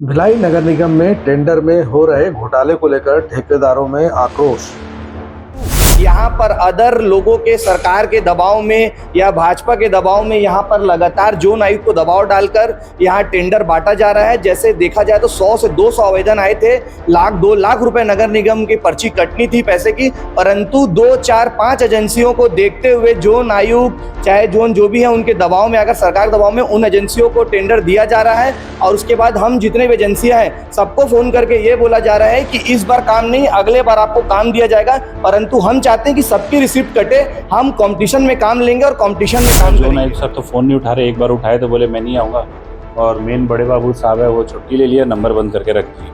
भिलाई नगर निगम में टेंडर में हो रहे घोटाले को लेकर ठेकेदारों में आक्रोश। यहाँ पर अदर लोगों के सरकार के दबाव में या भाजपा के दबाव में यहाँ पर लगातार जोन आयुक्त को दबाव डालकर यहाँ टेंडर बांटा जा रहा है। जैसे देखा जाए तो 100 से 200 आवेदन आए थे, 2 लाख रुपए नगर निगम की पर्ची कटनी थी पैसे की, परंतु 2, 4, 5 एजेंसियों को देखते हुए जोन आयुक्त चाहे जोन जो भी है उनके दबाव में, अगर सरकार दबाव में, उन एजेंसियों को टेंडर दिया जा रहा है। और उसके बाद हम जितने भी एजेंसियां हैं सबको फोन करके ये बोला जा रहा है कि इस बार काम नहीं, अगले बार आपको काम दिया जाएगा, परंतु हम चाहते हैं कि सबकी रिसिप्ट कटे, हम कंपटीशन में काम लेंगे और कंपटीशन में काम जोन आयुक्त सर तो फ़ोन नहीं उठा रहे। एक बार उठाए तो बोले मैं नहीं आऊँगा, और मेन बड़े बाबू साहब है वो छुट्टी ले लिया, नंबर बंद करके रख दिए।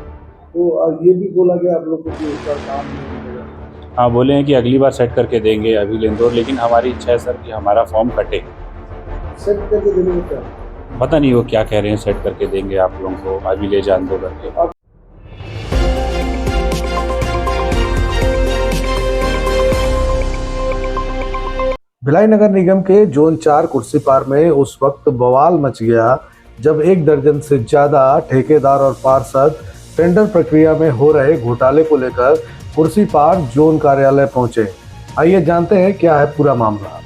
तो ये भी बोला गया आप लोगों को कि इस बार काम नहीं मिलेगा। हाँ, बोले हैं कि अगली बार सेट करके देंगे अभी लेंदो, लेकिन हमारी इच्छा है सर कि हमारा फॉर्म कटे। सेट करके देने में क्या पता नहीं वो क्या कह रहे हैं, सेट करके देंगे आप लोगों को, अभी ले जान दो करके। भिलाई नगर निगम के जोन 4 कुर्सी पार में उस वक्त बवाल मच गया जब 1 दर्जन से ज्यादा ठेकेदार और पार्षद टेंडर प्रक्रिया में हो रहे घोटाले को लेकर कुर्सी पार जोन कार्यालय पहुंचे। आइए जानते हैं क्या है पूरा मामला।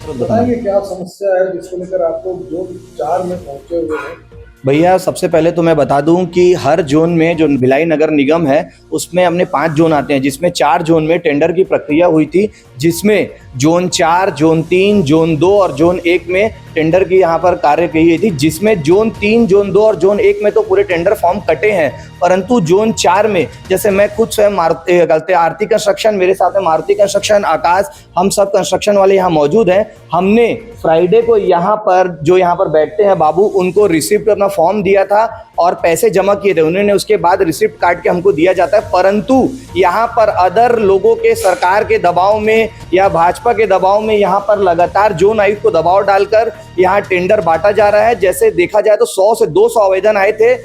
बताइए क्या समस्या है जिसको लेकर आप लोग जोन 4 में पहुंचे हुए हैं। भैया, सबसे पहले तो मैं बता दूं कि हर जोन में जो भिलाई नगर निगम है उसमें हमने 5 जोन आते हैं, जिसमें 4 जोन में टेंडर की प्रक्रिया हुई थी, जिसमें जोन 4, जोन 3, जोन 2 और जोन 1 में टेंडर की यहाँ पर कार्य की गई थी, जिसमें जोन 3, जोन 2 और जोन 1 में तो पूरे टेंडर फॉर्म कटे हैं, परंतु जोन 4 में जैसे मैं खुद स्वयं आरती कंस्ट्रक्शन, मेरे साथ में मारुति कंस्ट्रक्शन, आकाश, हम सब कंस्ट्रक्शन वाले यहाँ मौजूद हैं। हमने फ्राइडे को यहाँ पर जो यहाँ पर बैठते हैं बाबू, उनको रिसिप्ट अपना फॉर्म दिया था और पैसे जमा किए थे उन्होंने, उसके बाद रिसिप्ट काट के हमको दिया जाता है, परंतु यहाँ पर अदर लोगों के सरकार के दबाव में या भाजपा के दबाव में यहाँ पर लगातार जोन आयुक्त को दबाव डालकर यहाँ टेंडर बांटा जा रहा है। जैसे देखा जाए तो 100 से 200 आवेदन आए थे,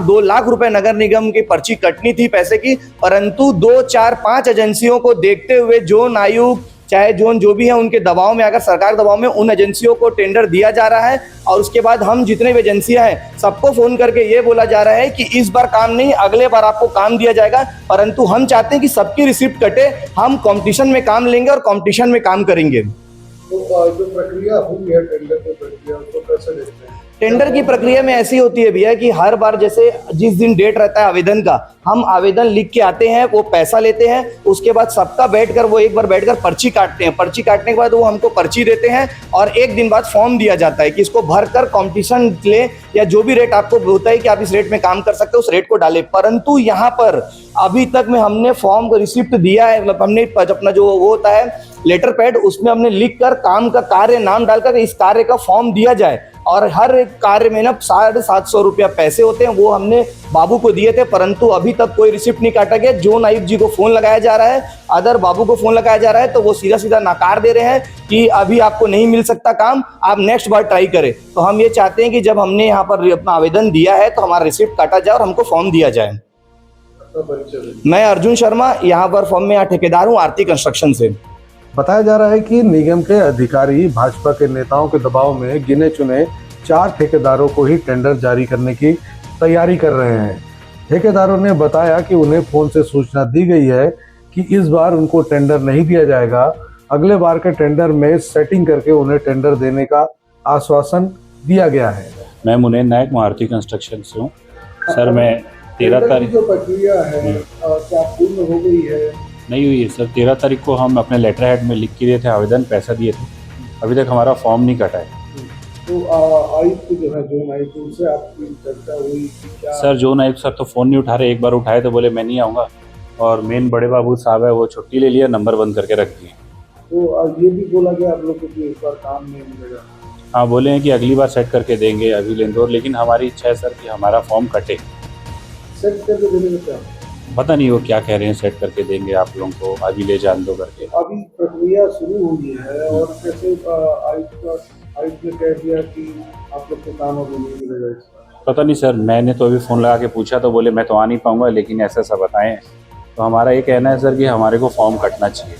2 लाख रुपए नगर निगम की पर्ची कटनी थी पैसे की, परंतु 2, 4, 5 एजेंसियों को देखते हुए जोन आयुक्त चाहे जोन जो भी है उनके दबाव में, अगर सरकार दबाव में, उन एजेंसियों को टेंडर दिया जा रहा है। और उसके बाद हम जितने भी एजेंसियां हैं सबको फोन करके ये बोला जा रहा है कि इस बार काम नहीं, अगले बार आपको काम दिया जाएगा, परंतु हम चाहते हैं कि सबकी रिसिप्ट कटे, हम कंपटीशन में काम लेंगे और कंपटीशन में काम करेंगे। तो जो प्रक्रिया हुई है टेंडर की प्रक्रिया, उसको कैसे देखते हैं? टेंडर की प्रक्रिया में ऐसी होती है भैया कि हर बार जैसे जिस दिन डेट रहता है आवेदन का, हम आवेदन लिख के आते हैं, वो पैसा लेते हैं, उसके बाद सबका बैठकर वो एक बार बैठकर पर्ची काटते हैं, पर्ची काटने के बाद वो हमको पर्ची देते हैं और 1 दिन बाद फॉर्म दिया जाता है कि इसको भरकर कंपटीशन ले, या जो भी रेट आपको होता है कि आप इस रेट में काम कर सकते हो उस रेट को डाले। परंतु यहाँ पर अभी तक में हमने फॉर्म को रिसिप्ट दिया है, मतलब हमने अपना जो वो होता है लेटर पैड, उसमें हमने लिख कर काम का कार्य नाम डालकर इस कार्य का फॉर्म दिया जाए, और हर एक कार्य में ना 750 रुपया पैसे होते हैं, वो हमने बाबू को दिए थे, परंतु अभी तक कोई रिसिप्ट नहीं काटा गया। जोन आयुक्त जी को फोन लगाया जा रहा है, अदर बाबू को फोन लगाया जा रहा है, तो वो सीधा सीधा नकार दे रहे हैं कि अभी आपको नहीं मिल सकता काम, आप नेक्स्ट बार ट्राई करें। तो हम ये चाहते हैं कि जब हमने यहाँ पर अपना आवेदन दिया है तो हमारा रिसिप्ट काटा जाए और हमको फॉर्म दिया जाए। मैं अर्जुन शर्मा, यहाँ पर फॉर्म में यहाँ ठेकेदार हूँ आरती कंस्ट्रक्शन से। बताया जा रहा है कि निगम के अधिकारी भाजपा के नेताओं के दबाव में गिने चुने 4 ठेकेदारों को ही टेंडर जारी करने की तैयारी कर रहे हैं। ठेकेदारों ने बताया कि उन्हें फोन से सूचना दी गई है कि इस बार उनको टेंडर नहीं दिया जाएगा, अगले बार के टेंडर में सेटिंग करके उन्हें टेंडर देने का आश्वासन दिया गया है। मैं मुनीर नायक, मारुति कंस्ट्रक्शन से हूँ सर। मैं 13 तारीख जो प्रक्रिया है क्या पूर्ण हो गई है? नहीं हुई है सर। 13 तारीख को हम अपने लेटर हेड में लिख के दिए थे आवेदन, पैसा दिए थे, अभी तक हमारा फॉर्म नहीं कटा है। तो आयुक्त जो है जोन आयुक्त, उनसे आपकी चर्चा हुई कि क्या? सर जोन आयुक्त सर तो फ़ोन नहीं उठा रहे। एक बार उठाए तो बोले मैं नहीं आऊँगा, और मेन बड़े बाबू साहब है वो छुट्टी ले लिया, नंबर बंद करके रख दिए। तो ये भी बोला गया आप लोग को कि इस बार काम नहीं मिलेगा। हाँ, बोले हैं कि अगली बार सेट करके देंगे अभी लेंदो, लेकिन हमारी इच्छा है सर कि हमारा फॉर्म कटे। सेट करके देने में क्या? पता नहीं वो क्या कह रहे हैं, सेट करके देंगे आप लोगों को, अभी ले जान दो करके। अभी प्रक्रिया शुरू हुई है और कैसे आयुक्त ने कह दिया कि आप लोग को काम अभी नहीं मिलेगा इस बार? पता नहीं सर, मैंने तो अभी फ़ोन लगा के पूछा तो बोले मैं तो आ नहीं पाऊँगा, लेकिन ऐसा ऐसा बताएं। तो हमारा ये कहना है सर कि हमारे को फॉर्म कटना चाहिए।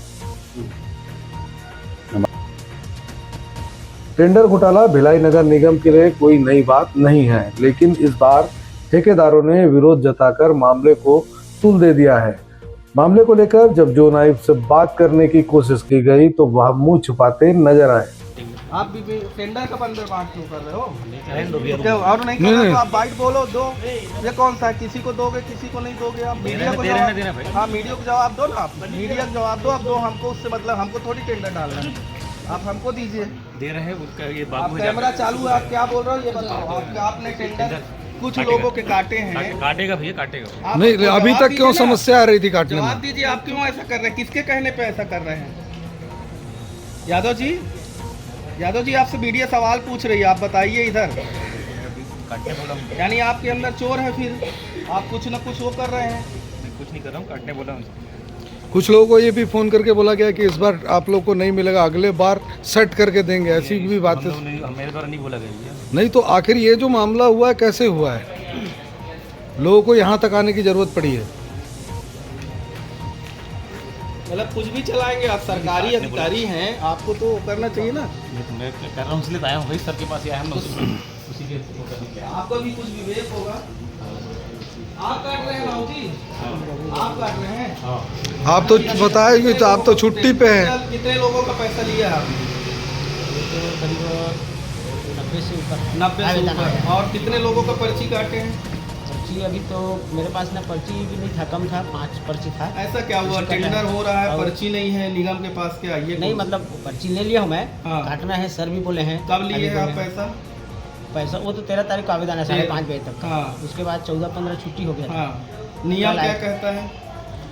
टेंडर घोटाला भिलाई नगर निगम के लिए कोई नई बात नहीं है, लेकिन इस बार ठेकेदारों ने विरोध जताकर मामले को तुल दे दिया है। मामले को लेकर जब जोन आयुक्त से बात करने की कोशिश की गई तो वह मुंह छुपाते नजर आए। आप भी टेंडर का अंदर बात क्यों कर रहे हो? तो क्या और नहीं कर रहे तो आप बाइट बोलो दो। ये कौन सा है? किसी को दोगे किसी को नहीं दोगे? आप मीडिया को जवाब, हाँ मीडिया को जवाब दो ना, आप मीडिया को जवाब दो। अब दो हमको, उससे मतलब हमको थोड़ी टेंडर डालना है, आप हमको दीजिए। दे रहे हैं उसका ये आप कैमरा चालू है, आप क्या बोल रहे हो ये बताओ। आपने टेंडर कुछ लोगों के काटे हैं। काटेगा भैया काटेगा। आप नहीं, जवाब अभी तक क्यों दीजिए ना। समस्या आ रही थी काटने जवाब में? दीजिए, आप क्यों ऐसा कर रहे हैं? किसके कहने पे ऐसा कर रहे हैं? यादव जी आपसे मीडिया सवाल पूछ रही है, आप बताइए इधर। काटने बोला हूँ। यानी आपके अंदर चोर है, फिर आप कुछ न कुछ वो कर रहे हैं। मैं कुछ नहीं कर रहा हूँ, काटने बोला हूँ। कुछ लोगों को ये भी फोन करके बोला गया कि इस बार आप लोग को नहीं मिलेगा, अगले बार सेट करके देंगे, ऐसी भी बातें। मेरे द्वारा नहीं बोला गया भैया। नहीं तो आखिर ये जो मामला हुआ है कैसे हुआ है? लोगों को यहाँ तक आने की जरूरत पड़ी है। मतलब कुछ भी चलाएंगे आप, सरकारी अधिकारी हैं, आपको तो करना चाहिए ना। ये तो मैं कर रहा हूँ इसलिए तो आया हूँ भाई, सर के पास ही आया हूँ ना, उसी के वो करने के लिए। आपको भी कुछ विवेक होगा। आप काट रहे हैं राव जी, आप काट रहे हैं। आप तो बताएंगे तो आप तो छुट्टी पे हैं। कितने लोगों का पैसा लिया है आपने? करीब 90 से ऊपर 90 से ऊपर। और कितने लोगों का पर्ची काटे हैं? पर्ची अभी तो मेरे पास ना पर्ची भी नहीं था, कम था, 5 पर्ची था। ऐसा क्या हुआ? उसका टेंडर क्या? हो रहा है, और- पर्ची नहीं है निगम के पास, क्या ये नहीं मतलब पर्ची ले लिया हूँ मैं, हाँ। काटना है, सर भी बोले हैं। कब अभी लिए हैं आप बोले हैं। पैसा? पैसा वो तो 13 तारीख को आवेदन है, 5:30 बजे तक का। हाँ। उसके बाद 14-15 छुट्टी हो गया था। हाँ, नियम कल क्या आए। कहता है?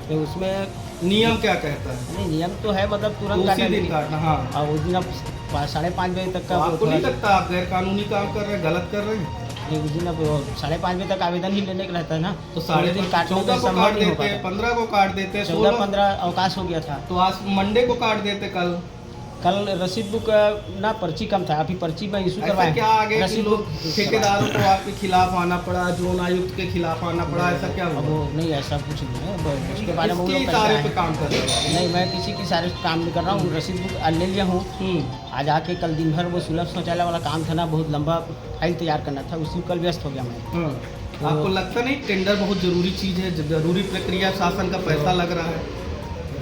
तो उसमें नियम क्या कहता है? नहीं नियम तो है, मतलब तुरंत उसी काटना दिन नहीं। काटना। हाँ, और उस दिन अब 5:30 बजे तक तो का वो आपको नहीं थोड़ा- लगता आप गैर कानूनी काम कर रहे हैं, गलत कर रहे हैं? नहीं, उस दिन अब 5:30 बजे तक आवेदन ही लेने का रहता है ना, तो उस साढ़े दिन काटने 14 में को संभव काट नहीं हो देते, पाता। 15 को काट देते, 16 14-15 अवकाश हो गया था। तो आज मंडे को काट देते। कल रसीद बुक ना पर्ची कम था, अभी पर्ची में इशू ऐसा करवाए। क्या आगे कि रसीद लोग बुक ठेकेदारों को आपके खिलाफ आना पड़ा, जोन आयुक्त के खिलाफ आना पड़ा, ऐसा क्या अब हुआ? वो नहीं, ऐसा कुछ नहीं है, अब उसके बारे में वो किसकी लोग इशारे कैसे पे आए? काम कर रहे हो? नहीं, मैं किसी की सारे काम नहीं कर रहा हूँ। रसीद बुक आज ले लिया हूँ। आज आके कल दिन भर वो सुलभ शौचालय वाला काम था ना, बहुत लंबा फाइल तैयार करना था, उसी कल व्यस्त हो गया मैं। आपको लगता नहीं टेंडर बहुत जरूरी चीज है, जरूरी प्रक्रिया, शासन का पैसा लग रहा है?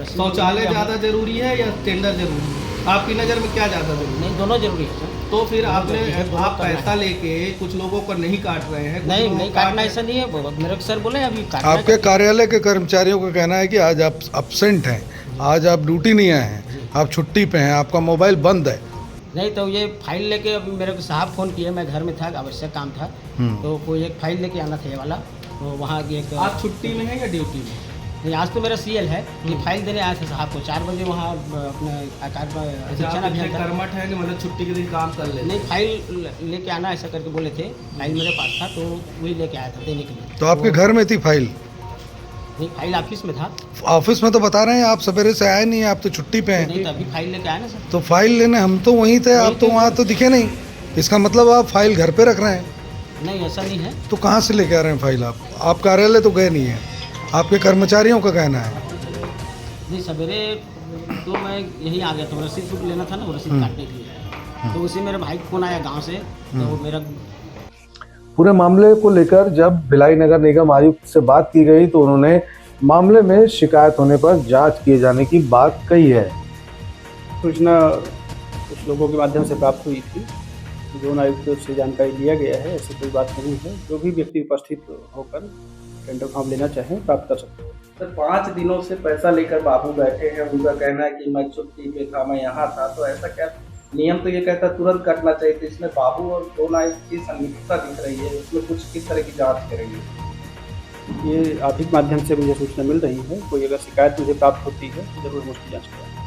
रसीद बुक शौचालय ले लिया हूँ। ज़्यादा जरूरी है या टेंडर जरूरी है? आपकी नज़र में क्या ज़्यादा जरूरी है? नहीं, दोनों जरूरी है सर। तो फिर दोनों आपने जरूरी है, दोनों आप करना पैसा लेके कुछ लोगों को नहीं काट रहे हैं, कुछ नहीं लोगों नहीं को काट काटना रहे ऐसा नहीं है, मेरे को सर बोले अभी काटना आपके कार्यालय के कर्मचारियों का कहना है कि आज आप अपसेंट हैं, आज आप ड्यूटी नहीं आए हैं, आप छुट्टी पे हैं, आपका मोबाइल बंद है। नहीं तो ये फाइल लेके अभी मेरे को साहब फ़ोन किए, मैं घर में था, आवश्यक काम था, तो कोई एक फाइल लेके आना था ये वाला, तो वहाँ की एक आप छुट्टी में हैं या ड्यूटी में? नहीं, आज तो मेरा सीएल है, ये फाइल देने आया था साहब को 4 बजे वहाँ अपने आकार अच्छा, शिक्षण आप इतने अभियंता। कर्मठ है कि मतलब छुट्टी के दिन काम कर ले? नहीं, फाइल लेके आना ऐसा करके बोले थे, फाइल मेरे पास था तो वही लेके आया था देने के लिए। तो आपके घर में थी फाइल? नहीं, फाइल ऑफिस में था। ऑफिस में तो बता रहे हैं आप सवेरे से आए नहीं, आप तो छुट्टी पे हैं। नहीं तो अभी फाइल लेके आया ना सर। तो फाइल लेने हम तो वहीं थे, आप तो वहाँ तो दिखे नहीं। इसका मतलब आप फाइल घर पे रख रहे हैं? नहीं ऐसा नहीं है। तो कहाँ से लेके आ रहे हैं फाइल आप कार्यालय तो गए नहीं हैं, आपके कर्मचारियों का कहना है। नहीं, सवेरे तो मैं यहीं आ गया था, रसीद बुक लेना था ना, वो रसीद काटने के लिए, तो उसी मेरे भाई का फोन आया गांव से, तो मेरा पूरे मामले को लेकर जब भिलाई नगर निगम आयुक्त से बात की गई तो उन्होंने मामले में शिकायत होने पर जांच किए जाने की बात कही है। सूचना कुछ लोगों के माध्यम से प्राप्त हुई थी, जोन आयुक्त से जानकारी लिया गया है, ऐसी कोई बात नहीं है। जो भी व्यक्ति उपस्थित होकर टेंडर फॉर्म लेना चाहें प्राप्त कर सकते हैं। सर 5 दिनों से पैसा लेकर बाबू बैठे हैं, उनका कहना है कि मैं छुट्टी पे था, मैं यहाँ था, तो ऐसा क्या? नियम तो ये कहता है तुरंत कटना चाहिए, तो इसमें बाबू और जोन आयुक्त की संलिप्तता दिख रही है, उसमें कुछ किस तरह की जाँच करेंगे? ये आपके माध्यम से मुझे सूचना मिल रही है, कोई अगर शिकायत मुझे प्राप्त होती है तो जरूर हम उसकी जाँच करेंगे।